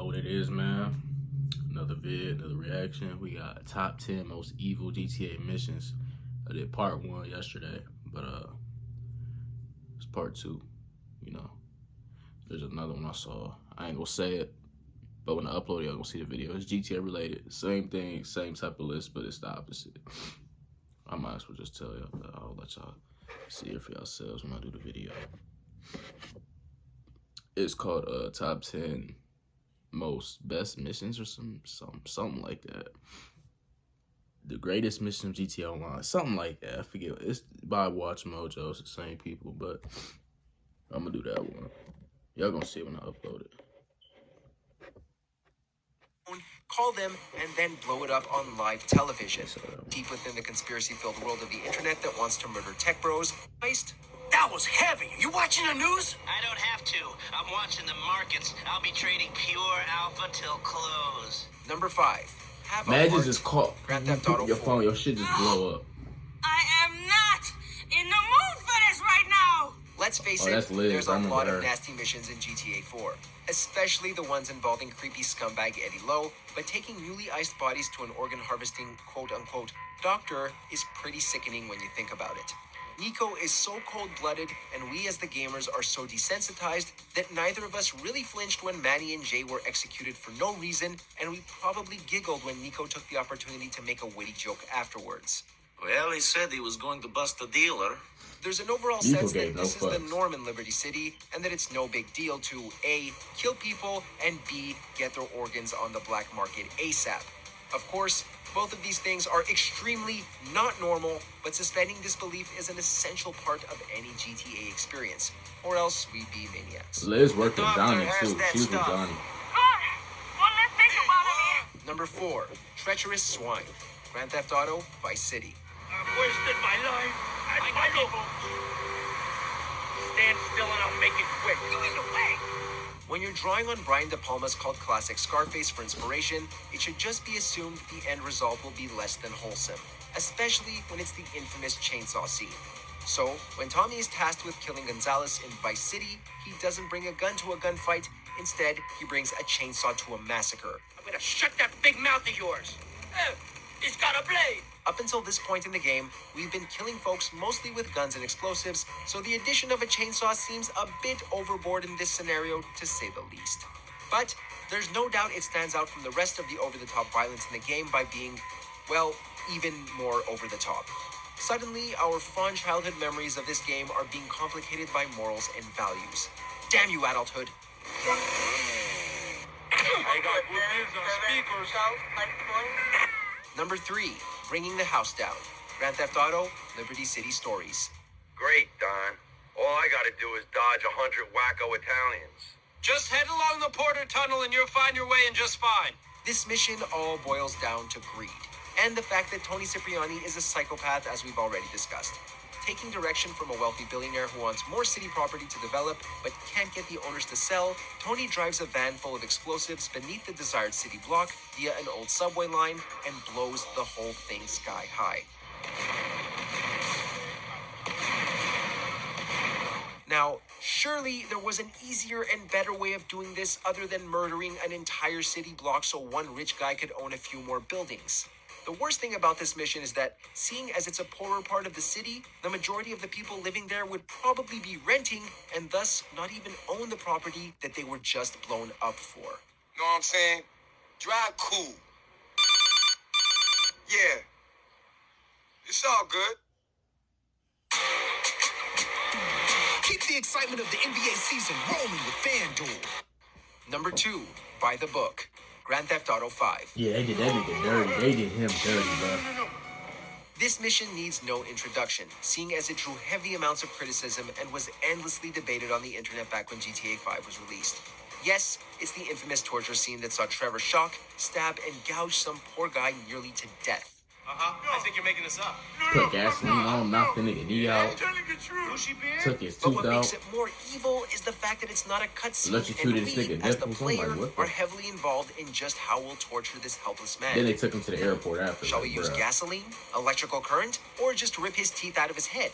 know what it is, man. Another vid, another reaction. We got top 10 most evil GTA missions. I did part 1 yesterday, but it's part 2. You know, there's another one I saw. I ain't gonna say it, but when I upload it, y'all gonna see the video. It's GTA related. Same thing, same type of list, but it's the opposite. I might as well just tell y'all, but I'll let y'all see it for yourselves when I do the video. It's called top 10 most best missions or something like that. The greatest mission of GTA Online, something like that. I forget. It's by Watch Mojo. It's the same people, but I'm gonna do that one. Y'all gonna see it when I upload it. Call them, and then blow it up on live television. Deep within the conspiracy-filled world of the internet that wants to murder tech bros, heist. That was heavy. You watching the news? I don't have to. I'm watching the markets. I'll be trading pure alpha till close. Number 5. Have Imagine a just call Grand Theft Auto your 4. phone, your shit just blow up. I am not in the mood for this right now. Let's face that's it, Liz. there's a I remember lot her. of nasty missions in GTA 4, especially the ones involving creepy scumbag Eddie Lowe, but taking newly iced bodies to an organ harvesting quote-unquote doctor is pretty sickening when you think about it. Nico is so cold-blooded, and we as the gamers are so desensitized that neither of us really flinched when Manny and Jay were executed for no reason, and we probably giggled when Nico took the opportunity to make a witty joke afterwards. Well, he said he was going to bust a dealer. There's an overall Nico sense that gave no this is the fucks. norm in Liberty City, and that it's no big deal to A, kill people, and B, get their organs on the black market ASAP. Of course, both of these things are extremely not normal, but suspending disbelief is an essential part of any GTA experience, or else we'd be maniacs. Liz worked with Doctor Johnny has too. that She was with stuff. Johnny. One less thing about him here. Number 4, Treacherous Swine, Grand Theft Auto, Vice City. I've wasted my life and my people. Stand still and I'll make it quick. You in the way. When you're drawing on Brian De Palma's cult classic Scarface for inspiration, it should just be assumed the end result will be less than wholesome, especially when it's the infamous chainsaw scene. So, when Tommy is tasked with killing Gonzalez in Vice City, he doesn't bring a gun to a gunfight. Instead, he brings a chainsaw to a massacre. I'm gonna shut that big mouth of yours. He's got a blade. Up until this point in the game, we've been killing folks mostly with guns and explosives, so the addition of a chainsaw seems a bit overboard in this scenario, to say the least. But there's no doubt it stands out from the rest of the over-the-top violence in the game by being, well, even more over-the-top. Suddenly, our fond childhood memories of this game are being complicated by morals and values. Damn you, adulthood. I got good news on speakers. Number 3, Bringing the House Down. Grand Theft Auto, Liberty City Stories. Great, Don. All I gotta do is dodge 100 wacko Italians. Just head along the Porter Tunnel and you'll find your way in just fine. This mission all boils down to greed, and the fact that Tony Cipriani is a psychopath, as we've already discussed. Taking direction from a wealthy billionaire who wants more city property to develop, but can't get the owners to sell, Tony drives a van full of explosives beneath the desired city block via an old subway line and blows the whole thing sky high. Now, surely there was an easier and better way of doing this other than murdering an entire city block so one rich guy could own a few more buildings. The worst thing about this mission is that, seeing as it's a poorer part of the city, the majority of the people living there would probably be renting and thus not even own the property that they were just blown up for. Know what I'm saying? Drive cool. Yeah. It's all good. Keep the excitement of the NBA season rolling with FanDuel. Number 2, By the Book. Grand Theft Auto 5. Yeah, they did that nigga dirty. They did him dirty, bro. This mission needs no introduction, seeing as it drew heavy amounts of criticism and was endlessly debated on the internet back when GTA 5 was released. Yes, it's the infamous torture scene that saw Trevor shock, stab, and gouge some poor guy nearly to death. I think you're making this up. Put gasoline on him, knocked the nigga knee out, Telling the truth. Bushy beard? took his But tooth what makes out. it more evil is the fact that it's not a cutscene, Electrocuted and his we, nigga as the nipples. I'm like, player, what the- are heavily involved in just how we'll torture this helpless man. Then they took him to the airport after. Shall we like, use bruh. gasoline, electrical current, or just rip his teeth out of his head?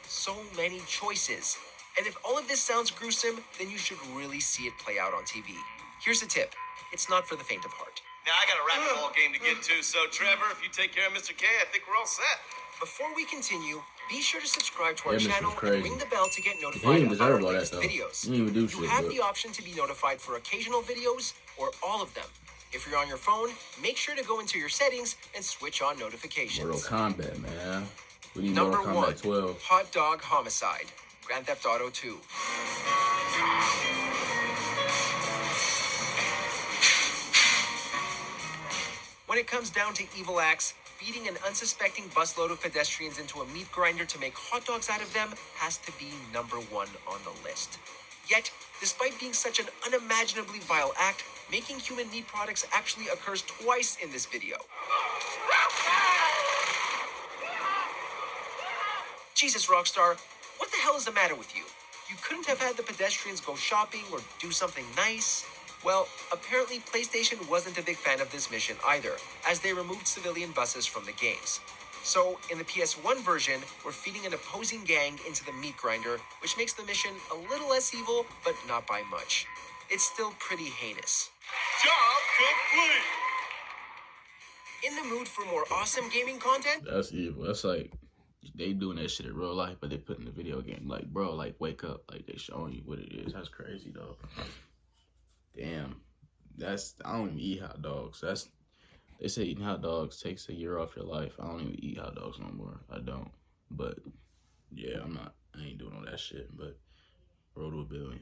So many choices. And if all of this sounds gruesome, then you should really see it play out on TV. Here's a tip. it's not for the faint of heart. Now I got a racquetball game to get to, so Trevor, if you take care of Mr. K, I think we're all set. Before we continue, be sure to subscribe to our Yeah, Mr. channel and Crazy. ring the bell to get He notified didn't of our deserve all that, latest though. videos. He didn't even do You shit, have but- the option to be notified for occasional videos or all of them. If you're on your phone, make sure to go into your settings and switch on notifications. Mortal Kombat, man. We need Number Mortal 1, Kombat 12. Hot Dog Homicide, Grand Theft Auto 2. When it comes down to evil acts, feeding an unsuspecting busload of pedestrians into a meat grinder to make hot dogs out of them has to be number 1 on the list. Yet, despite being such an unimaginably vile act, making human meat products actually occurs twice in this video. Jesus, Rockstar, what the hell is the matter with you? You couldn't have had the pedestrians go shopping or do something nice? Well, apparently PlayStation wasn't a big fan of this mission either, as they removed civilian buses from the games. So, in the PS1 version, we're feeding an opposing gang into the meat grinder, which makes the mission a little less evil, but not by much. It's still pretty heinous. Job complete! In the mood for more awesome gaming content? That's evil. That's like they doing that shit in real life, but they put in the video game. Like, bro, like wake up. Like they showing you what it is. That's crazy, though. Damn. I don't even eat hot dogs. They say eating hot dogs takes a year off your life. I don't even eat hot dogs no more. I don't. But yeah, I ain't doing all that shit. But road to $1 billion.